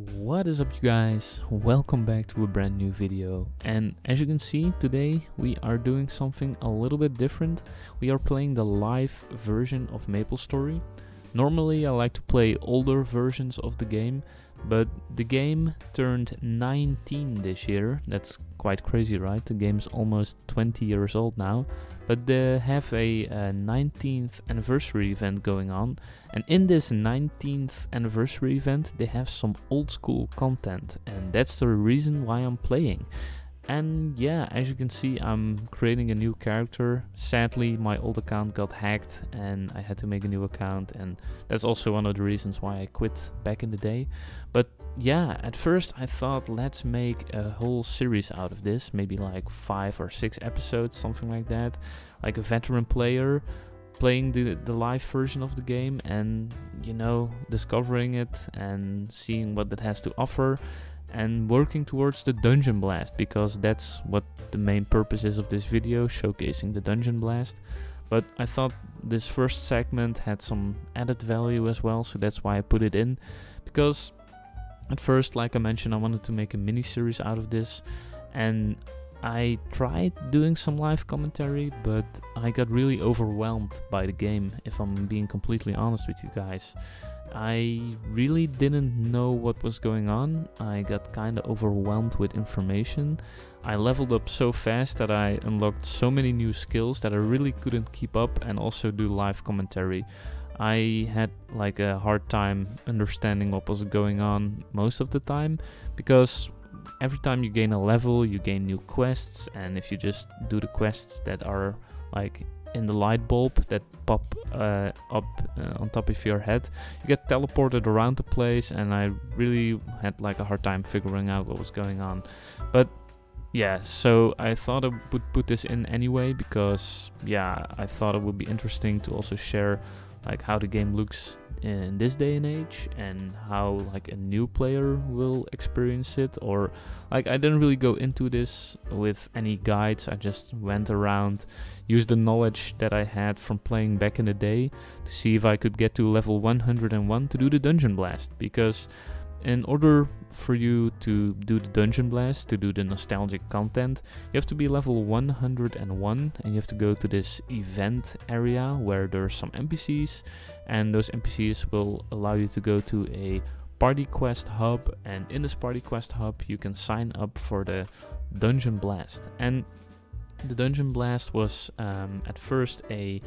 What is up, you guys? Welcome back to a brand new video. And as you can see, today we are doing something a little bit different. We are playing the live version of MapleStory. Normally I like to play older versions of the game, but the game turned 19 this year. That's quite crazy, right? The game's almost 20 years old now, but they have a 19th anniversary event going on, and in this 19th anniversary event they have some old school content, and that's the reason why I'm playing. And yeah, as you can see, I'm creating a new character. Sadly, my old account got hacked and I had to make a new account, and that's also one of the reasons why I quit back in the day. But yeah, at first I thought, let's make a whole series out of this, maybe like 5 or 6 episodes, something like that, like a veteran player playing the live version of the game and, you know, discovering it and seeing what it has to offer, and working towards the dungeon blast, because that's what the main purpose is of this video, showcasing the dungeon blast. But I thought this first segment had some added value as well, so that's why I put it in, because at first, like I mentioned, I wanted to make a mini series out of this, and I tried doing some live commentary, but I got really overwhelmed by the game, if I'm being completely honest with you guys. I really didn't know what was going on. I got kinda overwhelmed with information. I leveled up so fast that I unlocked so many new skills that I really couldn't keep up and also do live commentary. I had like a hard time understanding what was going on most of the time, because every time you gain a level, you gain new quests, and if you just do the quests that are like in the light bulb that pop up on top of your head, you get teleported around the place, and I really had like a hard time figuring out what was going on. But yeah, so I thought I would put this in anyway, because yeah, I thought it would be interesting to also share like how the game looks in this day and age, and how like a new player will experience it. Or like, I didn't really go into this with any guides. I just went around, used the knowledge that I had from playing back in the day to see if I could get to level 101 to do the dungeon blast. Because in order for you to do the dungeon blast, to do the nostalgic content, you have to be level 101, and you have to go to this event area where there's some NPCs, and those NPCs will allow you to go to a party quest hub, and in this party quest hub you can sign up for the dungeon blast. And the dungeon blast was at first a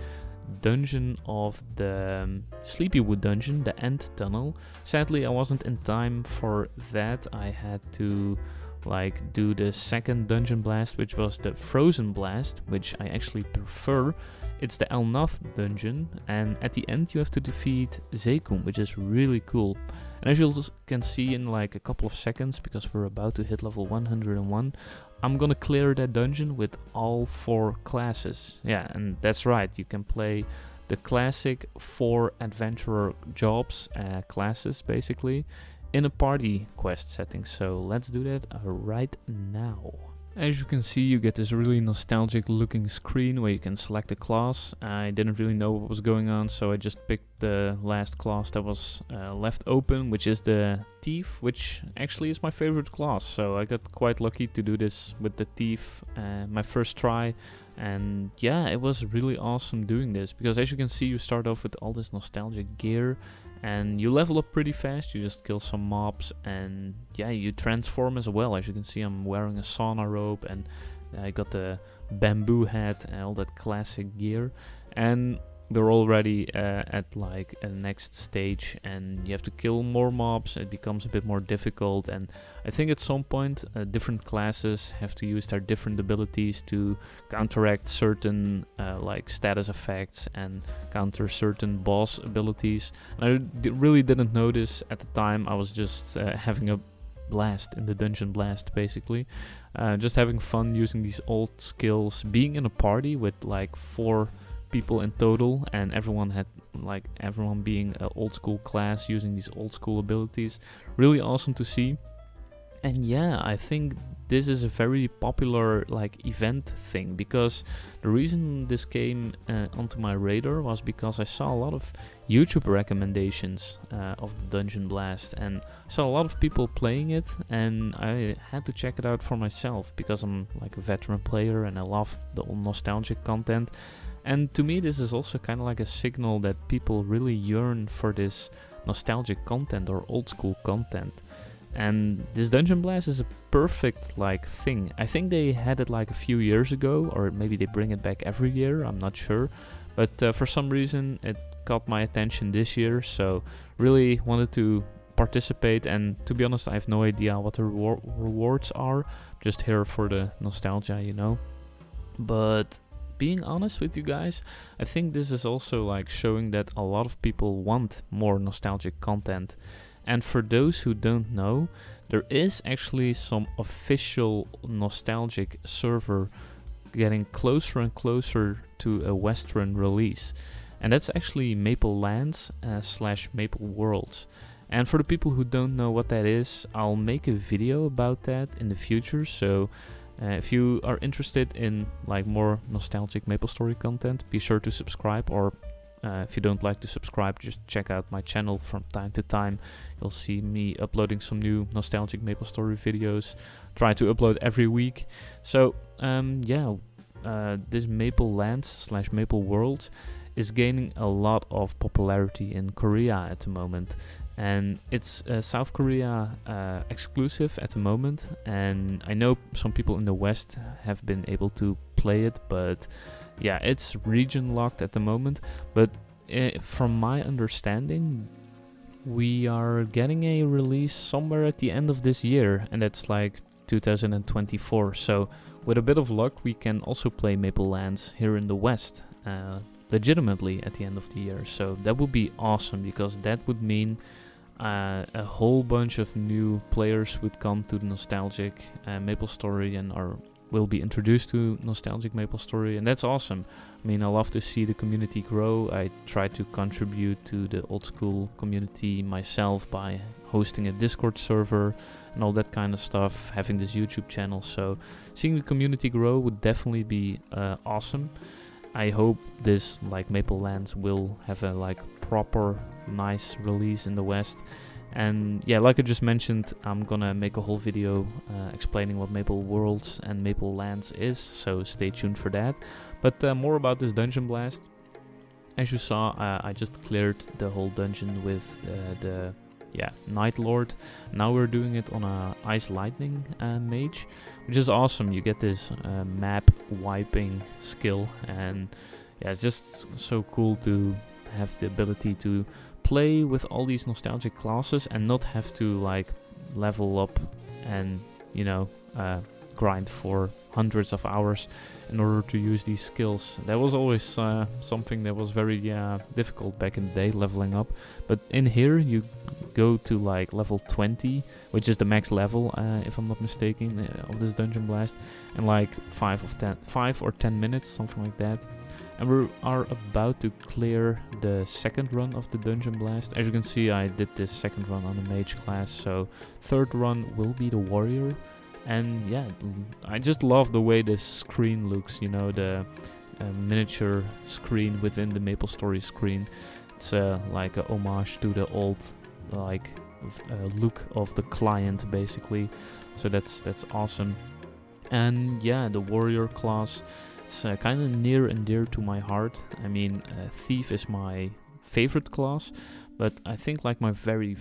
dungeon of the Sleepywood dungeon, the End Tunnel. Sadly, I wasn't in time for that. I had to like do the second dungeon blast, which was the Frozen Blast, which I actually prefer. It's the El Nath dungeon, and at the end you have to defeat Zakum, which is really cool. And as you can see in like a couple of seconds, because we're about to hit level 101, I'm gonna clear that dungeon with all 4 classes. Yeah, and that's right, you can play the classic 4 adventurer jobs, classes basically, in a party quest setting. So let's do that right now. As you can see, you get this really nostalgic looking screen where you can select a class. I didn't really know what was going on, so I just picked the last class that was left open, which is the Thief, which actually is my favorite class. So I got quite lucky to do this with the Thief, my first try. And yeah, it was really awesome doing this, because as you can see, you start off with all this nostalgic gear, and you level up pretty fast. You just kill some mobs, and yeah, you transform as well. As you can see, I'm wearing a sauna robe, and I got the bamboo hat and all that classic gear. And we're already at like a next stage, and you have to kill more mobs. It becomes a bit more difficult, and I think at some point different classes have to use their different abilities to counteract certain like status effects and counter certain boss abilities. And I really didn't notice at the time. I was just having a blast in the dungeon blast, basically just having fun using these old skills, being in a party with like 4 people in total, and everyone being an old school class using these old school abilities. Really awesome to see. And yeah, I think this is a very popular like event thing, because the reason this came onto my radar was because I saw a lot of YouTube recommendations of the Dungeon Blast, and I saw a lot of people playing it, and I had to check it out for myself because I'm like a veteran player and I love the nostalgic content. And to me, this is also kind of like a signal that people really yearn for this nostalgic content or old school content. And this Dungeon Blast is a perfect like thing. I think they had it like a few years ago, or maybe they bring it back every year, I'm not sure. But for some reason it caught my attention this year, so really wanted to participate. And to be honest, I have no idea what the rewards are, just here for the nostalgia, you know. But being honest with you guys, I think this is also like showing that a lot of people want more nostalgic content. And for those who don't know, there is actually some official nostalgic server getting closer and closer to a Western release. And that's actually Maple Lands / Maple Worlds. And for the people who don't know what that is, I'll make a video about that in the future. So if you are interested in like more nostalgic MapleStory content, be sure to subscribe, or if you don't like to subscribe, just check out my channel from time to time. You'll see me uploading some new nostalgic MapleStory videos. Try to upload every week. So this Maple Lands / Maple World is gaining a lot of popularity in Korea at the moment. And it's South Korea exclusive at the moment. And I know some people in the West have been able to play it, but yeah, it's region locked at the moment. But from my understanding, we are getting a release somewhere at the end of this year, and that's like 2024. So with a bit of luck, we can also play Maple Lands here in the West legitimately at the end of the year. So that would be awesome, because that would mean a whole bunch of new players would come to the nostalgic MapleStory and will be introduced to nostalgic MapleStory, and that's awesome. I mean, I love to see the community grow. I try to contribute to the old school community myself by hosting a Discord server and all that kind of stuff, having this YouTube channel. So seeing the community grow would definitely be awesome. I hope this like Maple Lands will have a like proper nice release in the West. And yeah, like I just mentioned, I'm gonna make a whole video explaining what Maple Worlds and Maple Lands is, so stay tuned for that. But more about this Dungeon Blast. As you saw, I just cleared the whole dungeon with the Night Lord. Now we're doing it on a Ice Lightning Mage, which is awesome. You get this map wiping skill, and yeah, it's just so cool to have the ability to play with all these nostalgic classes and not have to like level up and grind for hundreds of hours in order to use these skills. That was always something that was very difficult back in the day, leveling up. But in here you go to like level 20, which is the max level if I'm not mistaken of this Dungeon Blast, in like 5 or 10 minutes, something like that. And we are about to clear the second run of the Dungeon Blast. As you can see, I did this second run on the Mage class, so third run will be the Warrior. And yeah, I just love the way this screen looks, you know, the miniature screen within the MapleStory screen. It's like a homage to the old like look of the client, basically. So that's awesome. And yeah, the Warrior class, it's kind of near and dear to my heart. I mean, Thief is my favorite class, but I think like my very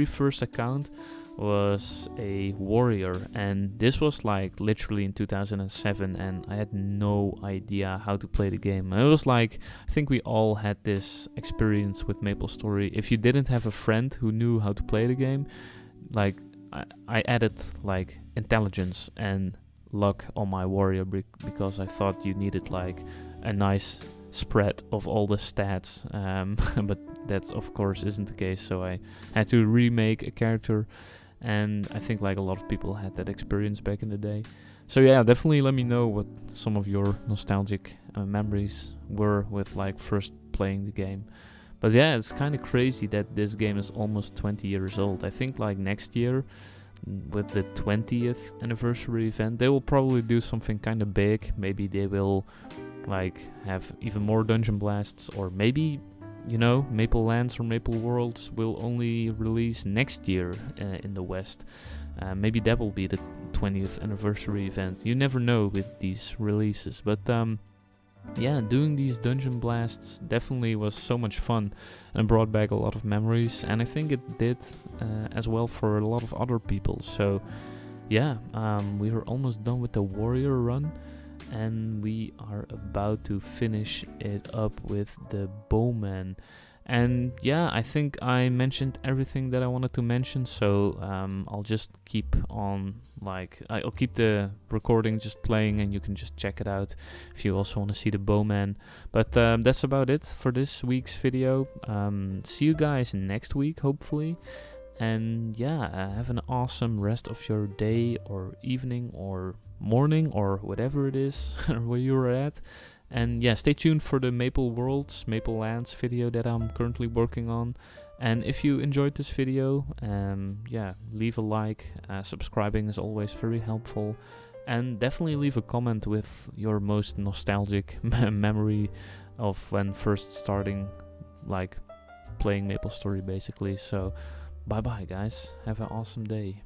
first account was a Warrior, and this was like literally in 2007, and I had no idea how to play the game. And it was like, I think we all had this experience with MapleStory. If you didn't have a friend who knew how to play the game, like I added like intelligence and luck on my Warrior because I thought you needed like a nice spread of all the stats, but that of course isn't the case, so I had to remake a character, and I think like a lot of people had that experience back in the day. So yeah, definitely let me know what some of your nostalgic memories were with like first playing the game. But yeah, it's kind of crazy that this game is almost 20 years old. I think like next year with the 20th anniversary event, they will probably do something kind of big. Maybe they will like have even more dungeon blasts, or maybe, you know, Maple Lands or Maple Worlds will only release next year in the West. Maybe that will be the 20th anniversary event. You never know with these releases, but yeah, doing these dungeon blasts definitely was so much fun and brought back a lot of memories, and I think it did as well for a lot of other people. So yeah, we were almost done with the warrior run, and we are about to finish it up with the Bowman. And yeah, I think I mentioned everything that I wanted to mention, so I'll just keep on, like, I'll keep the recording just playing, and you can just check it out if you also want to see the Bowman. But that's about it for this week's video. See you guys next week, hopefully. And yeah, have an awesome rest of your day or evening or morning or whatever it is where you're at. And yeah, stay tuned for the Maple Worlds, Maple Lands video that I'm currently working on. And if you enjoyed this video, yeah, leave a like. Subscribing is always very helpful. And definitely leave a comment with your most nostalgic memory of when first starting, like, playing MapleStory basically. So bye bye guys, have an awesome day.